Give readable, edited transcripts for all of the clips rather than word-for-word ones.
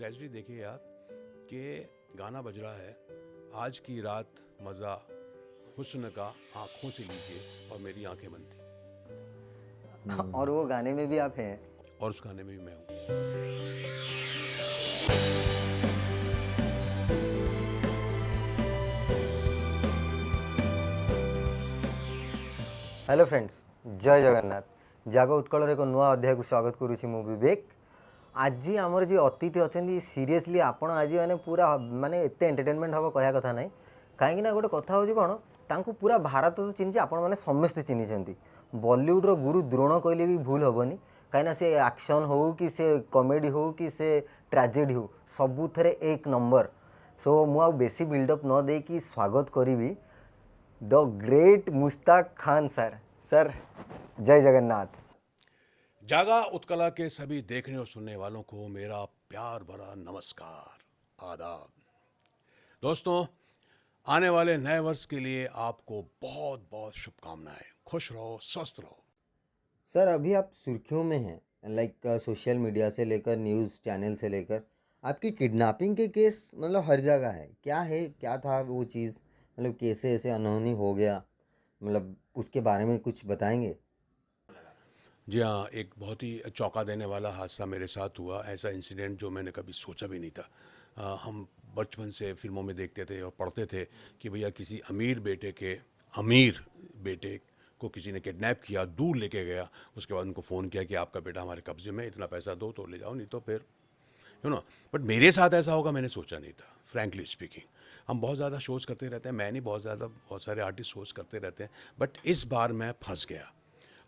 Tragedy देखिए यार कि गाना बज रहा है, आज की रात मज़ा हुस्न का आँखों से लीजिए और मेरी आंखें बंद थी। और वो गाने में भी आप हैं। और उस गाने में भी मैं हूँ। हेलो फ्रेंड्स, जय जगन्नाथ। जाग उत्कल एक नुआ अध्याय को स्वागत करुँची मु विवेक। आज आमर जी अतिथि अच्छा सीरीयसली आपण आज मैंने पूरा माने एत एंटरटेनमेंट हम कह कथा ना कहीं गोटे कथा हूँ कौन तांको पूरा भारत तो चिन्ह आपण मैंने समस्ते चिन्हती। बॉलीवुड गुरु द्रोण कहले भी भूल हेनी कहीं से एक्शन हो कि से कॉमेडी हो कि से ट्रेजेडी हो सबुथ एक नंबर। सो मुझे बेसी बिल्डअप न दे कि स्वागत करी the great Mushtaq Khan sir. Sir जय जगन्नाथ। जागा उत्कला के सभी देखने और सुनने वालों को मेरा प्यार भरा नमस्कार, आदाब। दोस्तों, आने वाले नए वर्ष के लिए आपको बहुत बहुत शुभकामनाएं। खुश रहो, स्वस्थ रहो। सर अभी आप सुर्खियों में हैं, लाइक सोशल मीडिया से लेकर न्यूज़ चैनल से लेकर आपकी किडनैपिंग के केस मतलब हर जगह है, क्या था वो चीज़, मतलब कैसे ऐसे अनहोनी हो गया, मतलब उसके बारे में कुछ बताएंगे? जी हाँ, एक बहुत ही चौंका देने वाला हादसा मेरे साथ हुआ। ऐसा इंसिडेंट जो मैंने कभी सोचा भी नहीं था। हम बचपन से फिल्मों में देखते थे और पढ़ते थे कि भैया किसी अमीर बेटे को किसी ने किडनैप किया, दूर लेके गया, उसके बाद उनको फ़ोन किया कि आपका बेटा हमारे कब्ज़े में, इतना पैसा दो तो ले जाओ, नहीं तो फिर यू नो। बट मेरे साथ ऐसा होगा मैंने सोचा नहीं था, फ्रैंकली स्पीकिंग। हम बहुत ज़्यादा शोज़ करते रहते हैं, मैं नहीं, बहुत सारे आर्टिस्ट शोज़ करते रहते हैं, बट इस बार मैं फंस गया।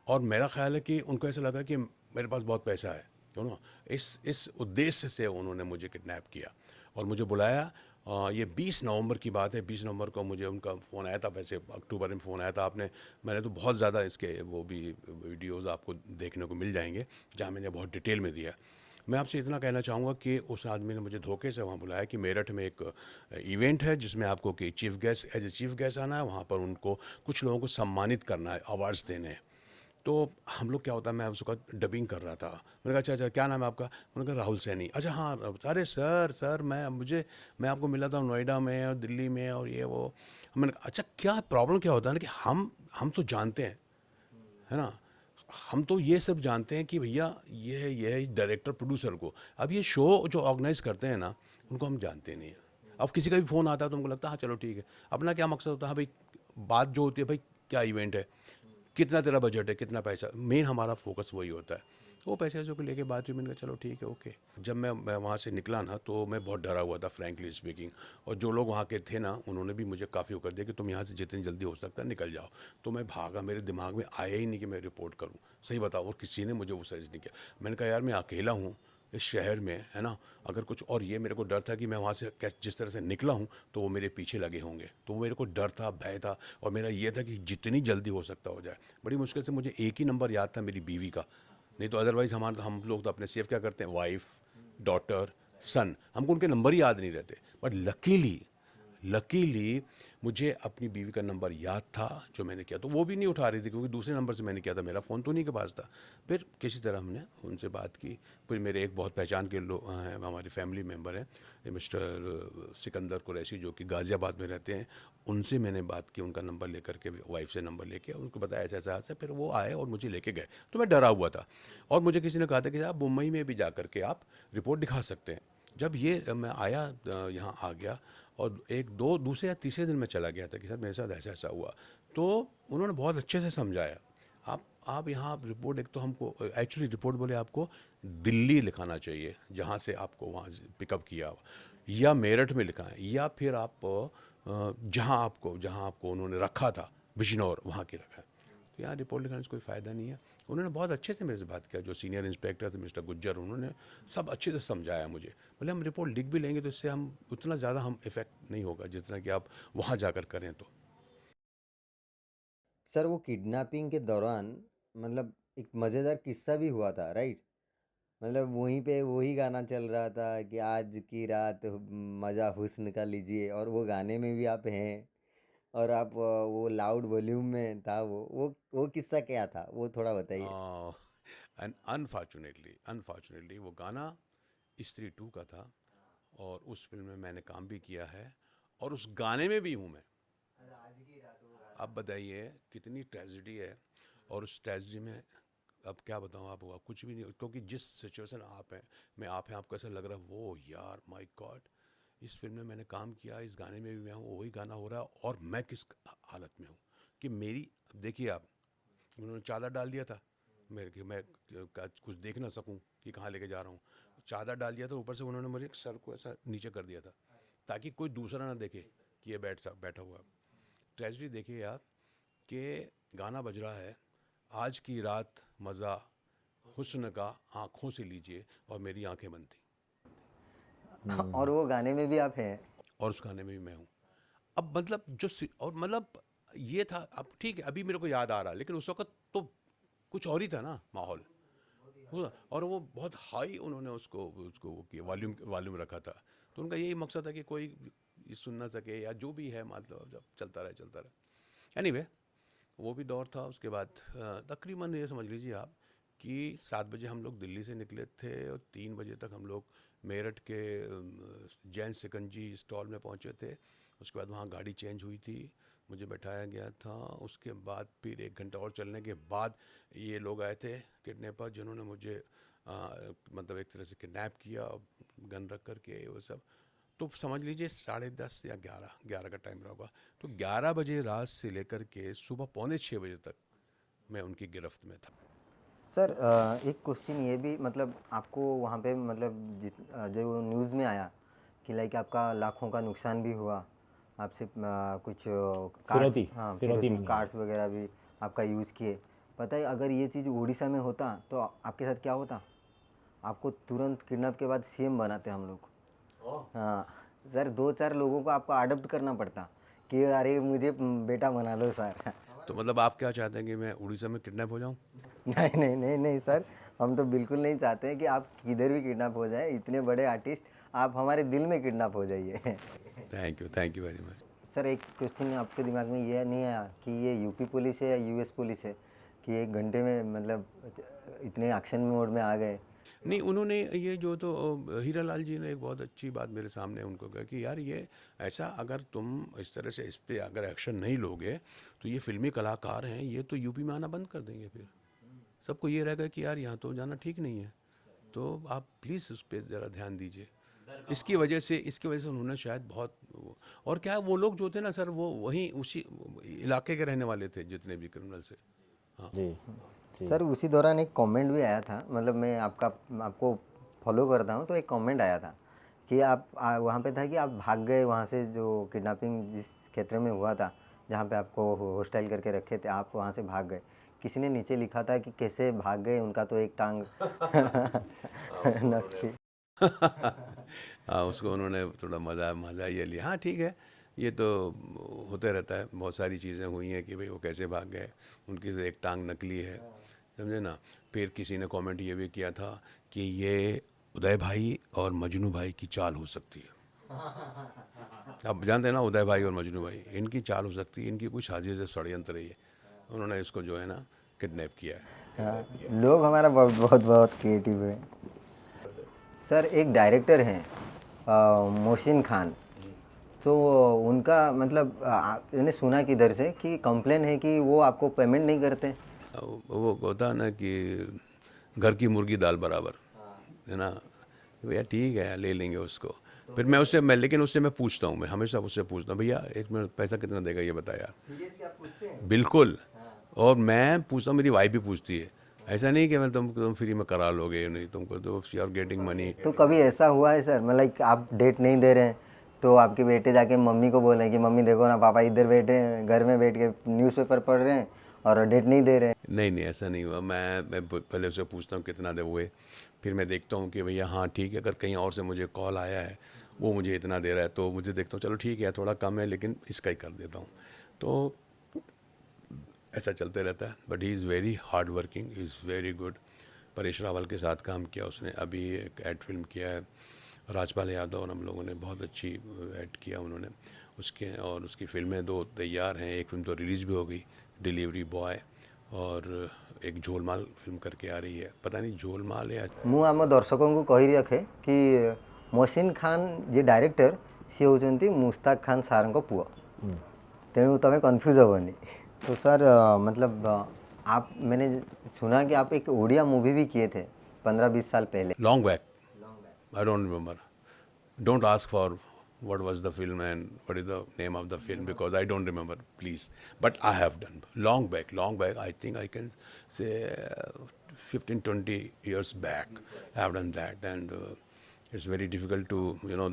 और मेरा ख्याल है कि उनको ऐसा लगा कि मेरे पास बहुत पैसा है, यू नो। इस उद्देश्य से उन्होंने मुझे किडनैप किया और मुझे बुलाया। ये 20 नवंबर की बात है। 20 नवंबर को मुझे उनका फ़ोन आया था, वैसे अक्टूबर में फ़ोन आया था। मैंने तो बहुत ज़्यादा इसके वो भी वीडियोज़ आपको देखने को मिल जाएंगे जहाँ मैंने बहुत डिटेल में दिया। मैं आपसे इतना कहना चाहूँगा कि उस आदमी ने मुझे धोखे से वहाँ बुलाया कि मेरठ में एक इवेंट है जिसमें आपको कि एज ए चीफ गेस्ट आना है, वहाँ पर उनको कुछ लोगों को सम्मानित करना है, अवार्ड्स देने हैं। तो हम लोग, क्या होता है, मैं उसका डबिंग कर रहा था। मैंने कहा अच्छा क्या नाम है आपका? उन्होंने कहा राहुल सैनी। अच्छा हाँ, अरे सर मैं आपको मिला था नोएडा में और दिल्ली में और ये वो। मैंने कहा अच्छा क्या प्रॉब्लम क्या होता है ना कि हम तो जानते हैं, है ना, हम तो ये सब जानते हैं कि भैया ये डायरेक्टर प्रोड्यूसर को, अब ये शो जो ऑर्गेनाइज करते हैं ना, उनको हम जानते नहीं हैं। अब किसी का भी फ़ोन आता है तो हमको लगता है हाँ चलो ठीक है। अपना क्या मकसद होता है भाई, बात जो होती है भाई क्या इवेंट है, कितना तेरा बजट है, कितना पैसा, मेन हमारा फोकस वही होता है। वो पैसे वैसे को लेके बात हुई, मैंने कहा चलो ठीक है, ओके। जब मैं वहाँ से निकला ना तो मैं बहुत डरा हुआ था, फ्रैंकली स्पीकिंग। और जो लोग वहाँ के थे ना, उन्होंने भी मुझे काफ़ी वो कर दिया कि तुम यहाँ से जितनी जल्दी हो सकता है निकल जाओ। तो मैं भागा, मेरे दिमाग में आया ही नहीं कि मैं रिपोर्ट करूँ, सही बताओ। और किसी ने मुझे वो सजेस्ट नहीं किया। मैंने कहा यार मैं अकेला हूँ इस शहर में, है ना, अगर कुछ, और ये मेरे को डर था कि मैं वहाँ से जिस तरह से निकला हूँ तो वो मेरे पीछे लगे होंगे, तो मेरे को डर था, भय था। और मेरा ये था कि जितनी जल्दी हो सकता हो जाए। बड़ी मुश्किल से मुझे एक ही नंबर याद था, मेरी बीवी का। नहीं तो अदरवाइज़ हम लोग तो अपने सेफ क्या करते हैं, वाइफ, डॉटर, सन, हमको उनके नंबर ही याद नहीं रहते। बट लकीली मुझे अपनी बीवी का नंबर याद था जो मैंने किया। तो वो भी नहीं उठा रही थी क्योंकि दूसरे नंबर से मैंने किया था, मेरा फ़ोन तो नहीं के पास था। फिर किसी तरह हमने उनसे बात की। फिर मेरे एक बहुत पहचान के लोग हैं, हमारे फैमिली मेम्बर हैं, मिस्टर सिकंदर कुरैशी जो कि गाज़ियाबाद में रहते हैं। उनसे मैंने बात की, उनका नंबर लेकर के, वाइफ से नंबर लेके उनको बताया ऐसा ऐसा हादसा। फिर वो आए और मुझे लेके गए। तो मैं डरा हुआ था और मुझे किसी ने कहा था कि आप मुंबई में भी जा कर के आप रिपोर्ट दिखा सकते हैं। जब ये मैं आया, यहाँ आ गया और एक दो दूसरे या तीसरे दिन मैं चला गया था कि सर मेरे साथ ऐसा ऐसा हुआ। तो उन्होंने बहुत अच्छे से समझाया। आप यहाँ रिपोर्ट, एक तो हमको एक्चुअली रिपोर्ट बोले आपको दिल्ली लिखाना चाहिए जहाँ से आपको वहाँ पिकअप किया, या मेरठ में लिखा है, या फिर आप जहाँ आपको उन्होंने रखा था बिजनौर, वहाँ की रखा है। तो यहाँ रिपोर्ट लिखाने से कोई फ़ायदा नहीं है। उन्होंने बहुत अच्छे से मेरे से बात किया, जो सीनियर इंस्पेक्टर थे मिस्टर गुज्जर, उन्होंने सब अच्छे से समझाया मुझे। बोले हम रिपोर्ट लिख भी लेंगे तो इससे हम उतना ज़्यादा हम इफ़ेक्ट नहीं होगा जितना कि आप वहाँ जाकर करें तो। सर वो किडनैपिंग के दौरान मतलब एक मज़ेदार किस्सा भी हुआ था, राइट? मतलब वहीं पे वही गाना चल रहा था कि आज की रात मज़ा हुस्न का लीजिए, और वो गाने में भी आप हैं और आप वो लाउड वॉल्यूम में था। वो किस्सा क्या था, वो थोड़ा बताइए। एंड अनफॉर्चुनेटली वो गाना स्त्री टू का था। और उस फिल्म में मैंने काम भी किया है और उस गाने में भी हूँ मैं। अब बताइए कितनी ट्रेजिडी है, और उस ट्रेजिडी में अब क्या बताऊँ आपको, कुछ भी नहीं, क्योंकि जिस सिचुएशन आप हैं, मैं आप हैं, आपको ऐसा लग रहा है वो यार माय गॉड, इस फिल्म में मैंने काम किया, इस गाने में भी मैं हूँ, वही गाना हो रहा है और मैं किस हालत में हूँ कि मेरी, देखिए आप, उन्होंने चादर डाल दिया था मेरे कि मैं कुछ देख ना सकूं कि कहाँ लेके जा रहा हूँ। चादर डाल दिया था, ऊपर से उन्होंने मुझे सर को ऐसा नीचे कर दिया था ताकि कोई दूसरा ना देखे कि ये बैठा हुआ है। ट्रेजिडी देखिए आप कि गाना बज रहा है, आज की रात मज़ा हुस्न का आँखों से लीजिए, और मेरी आंखें बंद थी और वो गाने में भी आप हैं। और उस गाने में भी मैं हूँ। अब मतलब और मतलब ये था, अब ठीक है अभी मेरे को याद आ रहा है, लेकिन उस वक्त तो कुछ और ही था ना माहौल। और वो बहुत हाई उन्होंने उसको उसको वो किया, वॉल्यूम वॉल्यूम रखा था। तो उनका यही मकसद था कि कोई ये सुन ना सके या जो भी है, मतलब जब चलता रहे। एनीवे, वो भी दौर था। उसके बाद तकरीबन ये समझ लीजिए आप कि 7 बजे हम लोग दिल्ली से निकले थे और 3 बजे तक हम लोग मेरठ के जैन सिकंजी स्टॉल में पहुंचे थे। उसके बाद वहाँ गाड़ी चेंज हुई थी, मुझे बैठाया गया था। उसके बाद फिर 1 घंटा और चलने के बाद ये लोग आए थे किडनैपर, जिन्होंने मुझे मतलब एक तरह से किडनैप किया, गन रख करके वो सब। तो समझ लीजिए 10:30 या 11 का टाइम रहा होगा। तो 11 बजे रात से लेकर के सुबह 5:45 बजे तक मैं उनकी गिरफ्त में था। सर एक क्वेश्चन ये भी, मतलब आपको वहाँ पे मतलब जो न्यूज़ में आया कि लाइक आपका लाखों का नुकसान भी हुआ, आपसे कुछ कार्ड्स, फिरौती हाँ फिरौती फिरौती मांगी। कार्ड्स वगैरह भी आपका यूज़ किए। पता है अगर ये चीज़ उड़ीसा में होता तो आपके साथ क्या होता? आपको तुरंत किडनैप के बाद सीएम बनाते हम लोग। हाँ सर, 2-4 लोगों को आपको अडॉप्ट करना पड़ता कि अरे मुझे बेटा बना लो सर। तो मतलब आप क्या चाहते हैं कि मैं उड़ीसा में किडनैप हो जाऊं? नहीं नहीं नहीं नहीं सर, हम तो बिल्कुल नहीं चाहते हैं कि आप किधर भी किडनैप हो जाए। इतने बड़े आर्टिस्ट, आप हमारे दिल में किडनैप हो जाइए। Thank you very much. Sir एक क्वेश्चन आपके दिमाग में ये नहीं आया कि ये यूपी पुलिस है या यूएस पुलिस है कि 1 घंटे में मतलब इतने एक्शन मोड में आ गए? नहीं, उन्होंने ये जो तो हीरा लाल जी ने एक बहुत अच्छी बात मेरे सामने उनको कहा कि यार ये ऐसा, अगर तुम इस तरह से इस पर अगर एक्शन नहीं लोगे तो ये फिल्मी कलाकार हैं, ये तो यूपी में आना बंद कर देंगे। फिर सबको ये रहेगा कि यार यहाँ तो जाना ठीक नहीं है, तो आप प्लीज़ उस पर ज़रा ध्यान दीजिए। इसकी वजह से उन्होंने शायद बहुत और क्या, वो लोग जो थे ना सर, वो वहीं उसी इलाके के रहने वाले थे जितने भी क्रिमिनल से। हाँ। जी जी। सर उसी दौरान एक कमेंट भी आया था, मतलब मैं आपको फॉलो करता हूँ, तो एक कमेंट आया था कि आप वहाँ पे था कि आप भाग गए वहाँ से, जो किडनैपिंग जिस क्षेत्र में हुआ था जहाँ पे आपको हॉस्टाइल करके रखे थे, आप वहाँ से भाग गए। किसी ने नीचे लिखा था कि कैसे भाग गए, उनका तो एक टांग नक्की। हाँ, उसको उन्होंने थोड़ा मज़ा मज़ा ये लिया। हाँ ठीक है, ये तो होते रहता है, बहुत सारी चीज़ें हुई हैं कि भाई वो कैसे भाग गए, उनकी से एक टांग नकली है, समझे ना। फिर किसी ने कमेंट ये भी किया था कि ये उदय भाई और मजनू भाई की चाल हो सकती है। आप जानते हैं ना, उदय भाई और मजनू भाई, इनकी चाल हो सकती है, इनकी कुछ साजिश है, षड्यंत्र ही है, उन्होंने इसको जो है ना किडनैप किया है। हाँ, लोग हमारा बहुत बहुत बहुत क्रिएटिव है। सर एक डायरेक्टर हैं मोहसिन खान, तो उनका मतलब मैंने सुना किधर से कि कंप्लेन है कि वो आपको पेमेंट नहीं करते। वो होता है ना कि घर की मुर्गी दाल बराबर, है ना। भैया ठीक है, ले लेंगे उसको। फिर मैं लेकिन उससे मैं पूछता हूँ, मैं हमेशा उससे पूछता हूँ, भैया एक मिनट, पैसा कितना देगा ये बता यार। सीरियसली आप पूछते हैं? बिल्कुल। और मैं पूछता हूँ, मेरी वाइफ भी पूछती है। ऐसा नहीं कि मैं तुम फ्री में करा लोगे, नहीं, तुमको तो यू आर गेटिंग मनी। तो कभी ऐसा हुआ है सर, मतलब आप डेट नहीं दे रहे हैं तो आपके बेटे जाके मम्मी को बोले कि मम्मी देखो ना, पापा इधर बैठे हैं घर में बैठ के न्यूज़पेपर पढ़ रहे हैं और डेट नहीं दे रहे हैं? नहीं नहीं, ऐसा नहीं हुआ। मैं पहले उससे पूछता हूँ कितना दे हुए, फिर मैं देखता हूँ कि भैया हाँ ठीक है, अगर कहीं और से मुझे कॉल आया है वो मुझे इतना दे रहा है, तो मुझे देखता हूँ चलो ठीक है थोड़ा कम है, लेकिन इसका ही कर देता हूँ। तो ऐसा चलते रहता है। But he is very hard working, he is very good. Paresh Rawal के साथ काम किया उसने, अभी एक एड फिल्म किया है राजपाल यादव और हम लोगों ने, बहुत अच्छी एड किया उन्होंने उसके, और उसकी फिल्में 2 तैयार हैं। एक फिल्म तो रिलीज़ भी हो गई, डिलीवरी बॉय, और एक झोलमाल फिल्म करके आ रही है, पता नहीं झोलमाल या ମୁଁ ଆମ ଦର୍ଶକଙ୍କୁ କହି ରଖେ कि मशीन खान जे डायरेक्टर सी होचंती मुस्ताक खान सार को पुओ तेणु तमें कन्फ्यूज हेनी। तो सर मतलब आप मैंने सुना कि आप एक ओडिया मूवी भी किए थे 15-20 साल पहले। Long back, I don't remember, don't ask for what was the film and what is the name of the film because I don't remember, please. But I have done long back. I think I can say 15-20 years back. I have done that, and it's very difficult to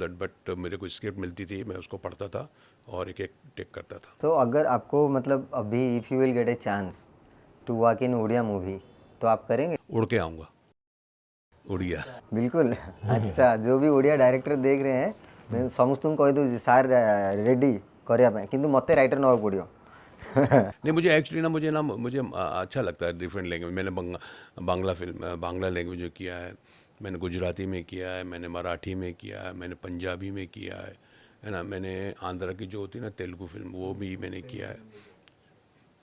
that. But मेरे को script मिलती थी, मैं उसको पढ़ता था और एक एक टेक करता था. तो अगर आपको मतलब अभी if you will get a chance to work in Odia movie तो आप करेंगे? उड़ के आऊँगा ओडिया. बिल्कुल। अच्छा, जो भी ओडिया डायरेक्टर देख रहे हैं मैं समस्त कह दूँ सार रेडी करने किंतु मते राइटर नवा पड़ो। नहीं, मुझे एक्चुअली मुझे अच्छा लगता है डिफरेंट लैंग्वेज. मैंने बांग्ला लैंग्वेज में किया है, मैंने गुजराती में किया है, मैंने मराठी में किया है, मैंने पंजाबी में किया है ना. मैंने आंध्रा की जो होती है ना तेलुगु फिल्म, वो भी मैंने किया है.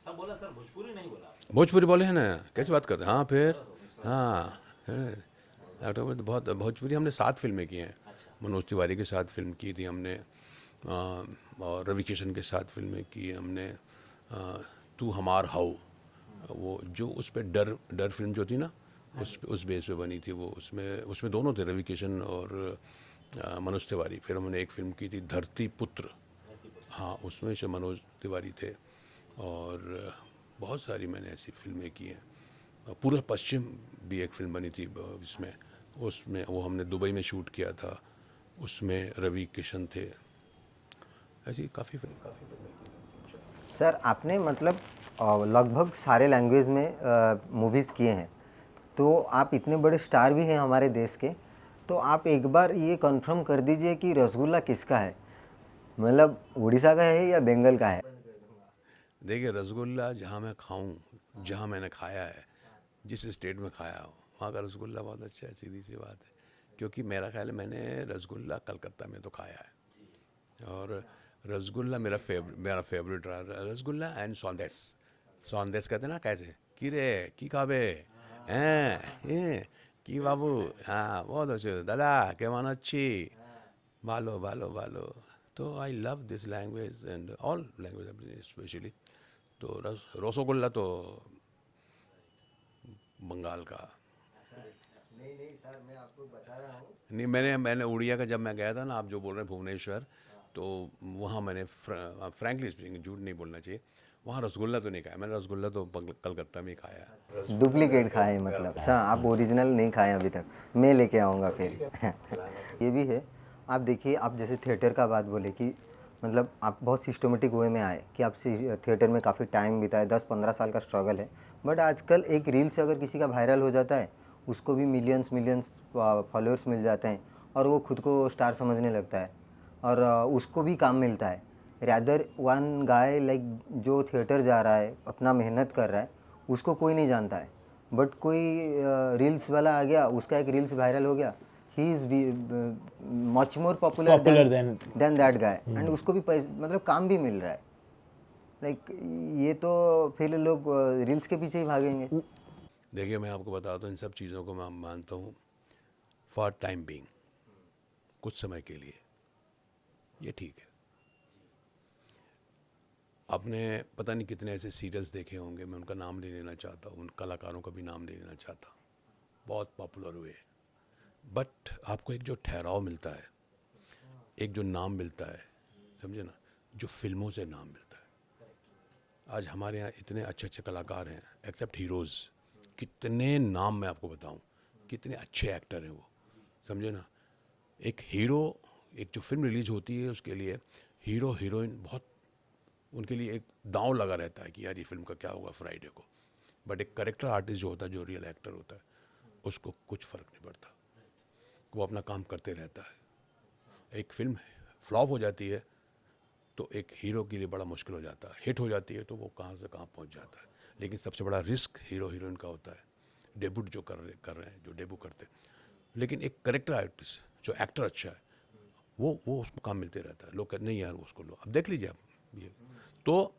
सब बोला सर, भोजपुरी नहीं बोला। भोजपुरी बोले हैं ना, कैसे बात करते हैं. हाँ फिर हाँ डॉक्टर बहुत भोजपुरी हमने 7 फिल्में की हैं. मनोज तिवारी के साथ फिल्म की थी हमने, और रवि किशन के साथ फिल्में की हमने. तू हमार हाउ, वो जो उस पर डर फिल्म जो थी ना, उस बेस पे बनी थी वो. उसमें दोनों थे, रवि किशन और मनोज तिवारी. फिर हमने एक फिल्म की थी धरती पुत्र, हाँ उसमें से मनोज तिवारी थे. और बहुत सारी मैंने ऐसी फिल्में की हैं. पूरा पश्चिम भी एक फिल्म बनी थी उसमें वो हमने दुबई में शूट किया था, उसमें रवि किशन थे. ऐसी काफ़ी फिल्में की. सर आपने मतलब लगभग सारे लैंग्वेज में मूवीज़ किए हैं, तो आप इतने बड़े स्टार भी हैं हमारे देश के, तो आप एक बार ये कंफर्म कर दीजिए कि रसगुल्ला किसका है, मतलब उड़ीसा का है या बंगाल का है? देखिए, रसगुल्ला जहाँ मैं खाऊं, जहाँ मैंने खाया है, जिस स्टेट में खाया हो, वहाँ का रसगुल्ला बहुत अच्छा है, सीधी सी बात है. क्योंकि मेरा ख्याल है मैंने रसगुल्ला कलकत्ता में तो खाया है, और रसगुल्ला मेरा फेवरेट रहा. रसगुल्ला एंड सौंदेश कहते हैं ना, कैसे की रे की खाबे हैं की बाबू. हाँ बहुत अच्छे दादा केमन अच्छी, भालो भालो भालो. तो I love this language and all language specially. तो रसगुल्ला तो बंगाल का. नहीं सर, मैं आपको बता रहा हूँ. नहीं, मैंने उड़िया का जब मैं गया था ना, आप जो बोल रहे हैं भुवनेश्वर, तो वहाँ मैंने फ्रैंकली स्पीकिंग, झूठ नहीं बोलना चाहिए, वहाँ रसगुल्ला तो नहीं खाया मैंने. रसगुल्ला तो कलकत्ता में ही खाया है. डुप्लीकेट खाए मतलब. अच्छा, आप ओरिजिनल नहीं खाए अभी तक, मैं लेके आऊँगा फिर. ये भी है. आप देखिए, आप जैसे थिएटर का बात बोले कि मतलब आप बहुत सिस्टमेटिक वे में आए कि आप थिएटर में काफ़ी टाइम बिताए, 10-15 साल का स्ट्रगल है. बट आजकल एक रील से अगर किसी का वायरल हो जाता है, उसको भी मिलियंस फॉलोअर्स मिल जाते हैं और वो खुद को स्टार समझने लगता है और उसको भी काम मिलता है. रैदर वन गाय लाइक जो थिएटर जा रहा है, अपना मेहनत कर रहा है, उसको कोई नहीं जानता है, बट कोई रील्स वाला आ गया, उसका एक रील्स वायरल हो गया, he is much more popular than that guy, and उसको भी मतलब काम भी मिल रहा है. लाइक ये तो फिर लोग रील्स के पीछे ही भागेंगे. देखिए, मैं आपको बताता हूँ, इन सब चीज़ों को मैं मानता हूँ फॉर टाइम बीइंग, कुछ समय के लिए ये ठीक है. आपने पता नहीं कितने ऐसे सीरियल्स देखे होंगे, मैं उनका नाम नहीं लेना चाहता, उन कलाकारों का भी नाम नहीं लेना चाहता, बहुत पॉपुलर हुए. बट आपको एक जो ठहराव मिलता है, एक जो नाम मिलता है, समझे ना, जो फिल्मों से नाम मिलता है. आज हमारे यहाँ इतने अच्छे अच्छे कलाकार हैं, एक्सेप्ट हीरोज़. कितने नाम मैं आपको बताऊं, कितने अच्छे एक्टर हैं वो, समझे ना. एक हीरो, एक जो फिल्म रिलीज होती है उसके लिए हीरो हीरोइन बहुत, उनके लिए एक दांव लगा रहता है कि यार ये फिल्म का क्या होगा फ्राइडे को. बट एक करेक्टर आर्टिस्ट जो होता है, जो रियल एक्टर होता है, उसको कुछ फ़र्क नहीं पड़ता, वो अपना काम करते रहता है. एक फिल्म फ्लॉप हो जाती है तो एक हीरो के लिए बड़ा मुश्किल हो जाता है, हिट हो जाती है तो वो कहाँ से कहाँ पहुँच जाता है. लेकिन सबसे बड़ा रिस्क हीरो हीरोइन का होता है, डेब्यूट जो कर रहे हैं, जो डेब्यू करते हैं. लेकिन एक करेक्टर आर्टिस्ट जो एक्टर अच्छा है, वो उसको काम मिलते रहता है. लोग कहते नहीं यार उसको लो. अब देख लीजिए आप ये. तो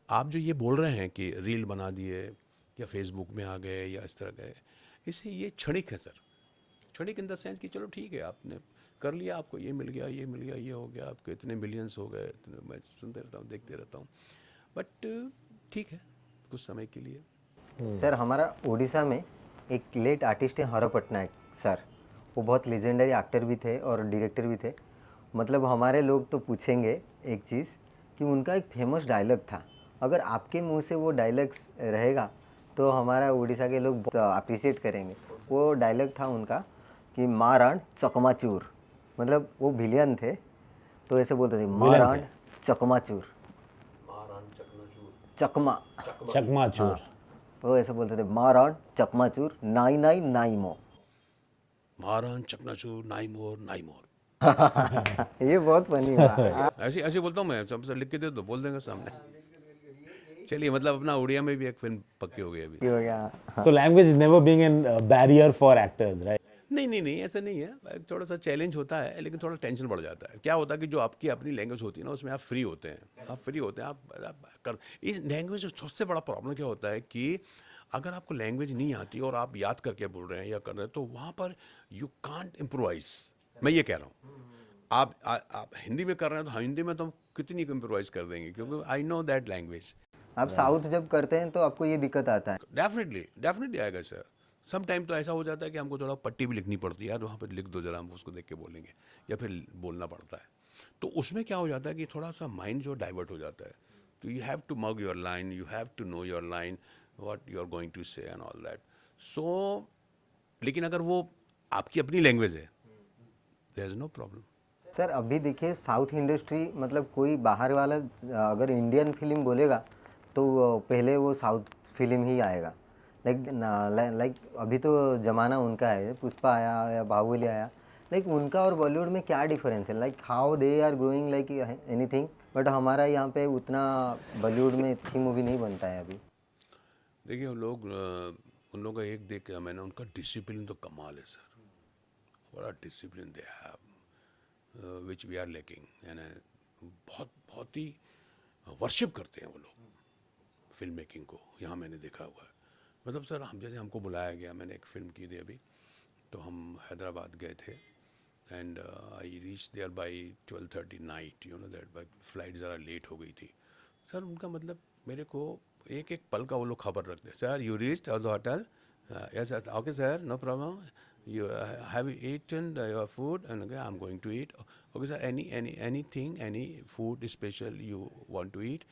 आप जो ये बोल रहे हैं कि रील बना दिए या फेसबुक में आ गए या इस तरह गए, इससे ये क्षणिक है सर. क्षणिक इन द सेंस कि चलो ठीक है, आपने कर लिया, आपको ये मिल गया, ये मिल गया, ये हो गया, आपके इतने मिलियंस हो गए, इतने, मैं सुनते रहता हूँ, देखते रहता हूँ, बट ठीक है कुछ समय के लिए। सर हमारा उड़ीसा में एक लेट आर्टिस्ट है हर पटनायक सर, वो बहुत लेजेंडरी एक्टर भी थे और डायरेक्टर भी थे। मतलब हमारे लोग तो पूछेंगे एक चीज़ कि उनका एक फेमस डायलॉग था, अगर आपके मुंह से वो डायलॉग्स रहेगा तो हमारा उड़ीसा के लोग बहुत अप्रिशिएट करेंगे। वो डायलॉग था उनका कि मारण चकमाचूर, मतलब वो विलियन थे तो ऐसे बोलते थे मारण चकमाचूर, चकमा, चकमाचूर। वो ऐसे बोलते थे मारण चकमाचूर नाई नाई नाई मो। महारान चकनाचूर, नाई मोर, नाई मोर। ये बहुत फनी हुआ। ऐसे ऐसे बोलता हूँ मैं, सबसे लिख के दे दो, बोल देंगे सामने। चलिए, मतलब अपना उड़िया में भी एक फिल्म पक्की हो गई अभी। ये हो गया। So language never being a barrier for actors, right? नहीं नहीं नहीं, ऐसा नहीं है, थोड़ा सा चैलेंज होता है, लेकिन थोड़ा टेंशन बढ़ जाता है। क्या होता है कि जो आपकी अपनी लैंग्वेज होती है ना, उसमें आप फ्री होते हैं, आप फ्री होते हैं, आप कर। इस लैंग्वेज में सबसे बड़ा प्रॉब्लम क्या होता है कि अगर आपको लैंग्वेज नहीं आती और आप याद करके बोल रहे हैं या कर रहे हैं, तो वहाँ पर यू कांट इम्प्रोवाइज। मैं ये कह रहा हूँ, आप हिंदी में कर रहे हैं तो हिंदी में तो हम कितनी इम्प्रोवाइज कर देंगे, क्योंकि आई नो दैट लैंग्वेज। आप साउथ जब करते हैं तो आपको ये दिक्कत आता है। डेफिनेटली डेफिनेटली आएगा सर। सम टाइम तो ऐसा हो जाता है कि हमको थोड़ा पट्टी भी लिखनी पड़ती है, यार वहाँ पर लिख दो जरा, हम उसको देख के बोलेंगे, या फिर बोलना पड़ता है। तो उसमें क्या हो जाता है कि थोड़ा सा माइंड जो डाइवर्ट हो जाता है। तो you have to mug your line, you have to know your line, what you are going to say and all that. So लेकिन अगर वो आपकी अपनी लैंग्वेज है, there is no problem. Sir अभी देखिए साउथ इंडस्ट्री, मतलब कोई बाहर वाला अगर इंडियन फिल्म बोलेगा तो पहले वो साउथ फिल्म ही आएगा। लाइक अभी तो ज़माना उनका है, पुष्पा आया या बाहुबली आया, लाइक उनका और बॉलीवुड में क्या डिफरेंस है, like how they are growing like anything. But हमारा यहाँ पे उतना बॉलीवुड में अच्छी मूवी नहीं बनता है अभी। देखिए उन लोगों का एक देख के मैंने, उनका डिसिप्लिन तो कमाल है सर, बड़ा discipline they have, which we are lacking. यानी बहुत बहुत ही वर्शिप करते हैं वो लोग फिल्म मेकिंग को, यहाँ मैंने देखा हुआ है। मतलब सर हम जैसे हमको बुलाया गया, मैंने एक फ़िल्म की थी अभी, तो हम हैदराबाद गए थे, and I reach there by 12:30 night, you know that, by flight ज़रा लेट हो गई थी। सर उनका मतलब मेरे को एक एक पल का वो लोग खबर रखते हैं। Sir you reach the hotel, yes okay sir, no problem, you have you eaten your food, and okay, I'm going to eat, okay sir, anything, any food special you want to eat,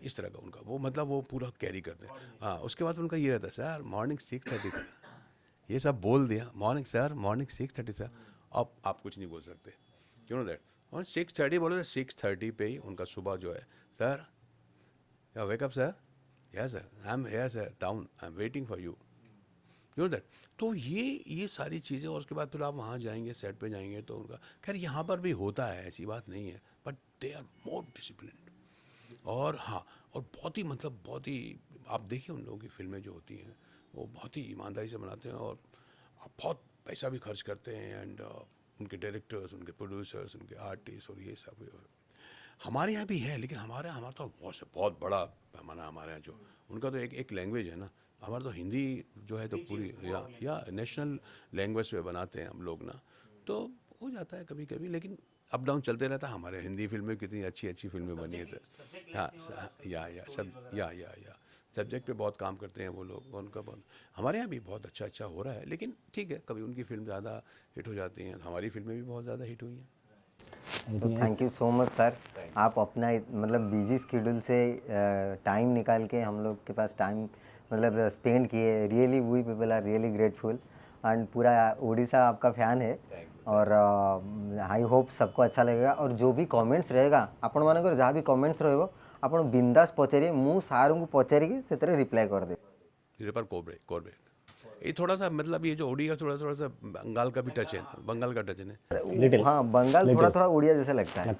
इस तरह का उनका वो, मतलब वो पूरा carry करते हैं। हाँ, उसके बाद उनका ये रहता है, सर मॉर्निंग 6:30 सर, ये सब बोल दिया, मॉर्निंग सर, मॉर्निंग 6:30 सर। अब आप कुछ नहीं बोल सकते, क्यों नो दैट, और 6:30 बोलो, 6:30 पे ही उनका सुबह जो है, sir wake up sir, yes sir, I am here sir, down, I am waiting for you, you know that. तो ये सारी चीज़ें, और उसके बाद फिर आप वहाँ जाएंगे, सेट पे जाएंगे, तो उनका खैर यहाँ पर भी होता है, ऐसी बात नहीं है, but they are more disciplined. और हाँ, और बहुत ही मतलब बहुत ही, आप देखिए उन लोगों की फिल्में जो होती हैं वो बहुत ही ईमानदारी से बनाते हैं, और बहुत पैसा भी खर्च करते हैं, एंड उनके डायरेक्टर्स, उनके प्रोड्यूसर्स, उनके आर्टिस्ट, और ये सब हमारे यहाँ भी है, लेकिन हमारा तो बहुत बड़ा पैमाना हमारे यहाँ, जो उनका तो एक लैंग्वेज है ना, हमारा तो हिंदी जो है तो पूरी या नेशनल लैंग्वेज पे बनाते हैं हम लोग ना, तो हो जाता है कभी कभी, लेकिन अप डाउन चलते रहता है। हमारे हिंदी फिल्में कितनी अच्छी अच्छी फिल्में बनी है सर। हाँ या सब या सब्जेक्ट पे बहुत काम करते हैं वो लोग, उनका बहुत, हमारे यहाँ भी बहुत अच्छा हो रहा है, लेकिन ठीक है, कभी उनकी फिल्म ज़्यादा हिट हो जाती हैं, हमारी फिल्में भी बहुत ज़्यादा हिट हुई हैं। तो thank you so much sir, आप अपना मतलब बिजी स्केड्यूल से टाइम निकाल के हम लोग के पास टाइम मतलब स्पेंड किए। Really we people are really grateful, and पूरा उड़ीसा आपका फ़ैन है, और आई होप सबको अच्छा लगेगा। और जो भी कमेंट्स रहेगा आपण मानकर, जहाँ भी कमेंट्स रहिबो आपण बिंदास पचारे, मु सार को पचारिकी से रिप्लाई कर दे। मेरे पर कॉर्बेट ये थोड़ा सा, मतलब ये जो ओडिया थोड़ा सा बंगाल का भी टच है, बंगाल का टच है। Little. हाँ, बंगाल थोड़ा थोड़ा उड़िया जैसा लगता है।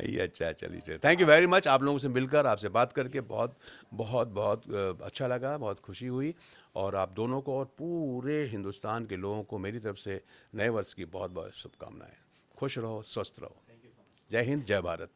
ये अच्छा, चलिए थैंक यू वेरी मच। आप लोगों से मिलकर, आपसे बात करके बहुत बहुत बहुत अच्छा लगा, बहुत खुशी हुई, और आप दोनों को और पूरे हिंदुस्तान के लोगों को मेरी तरफ से नए वर्ष की बहुत बहुत शुभकामनाएं। खुश रहो, स्वस्थ रहो। जय हिंद, जय भारत।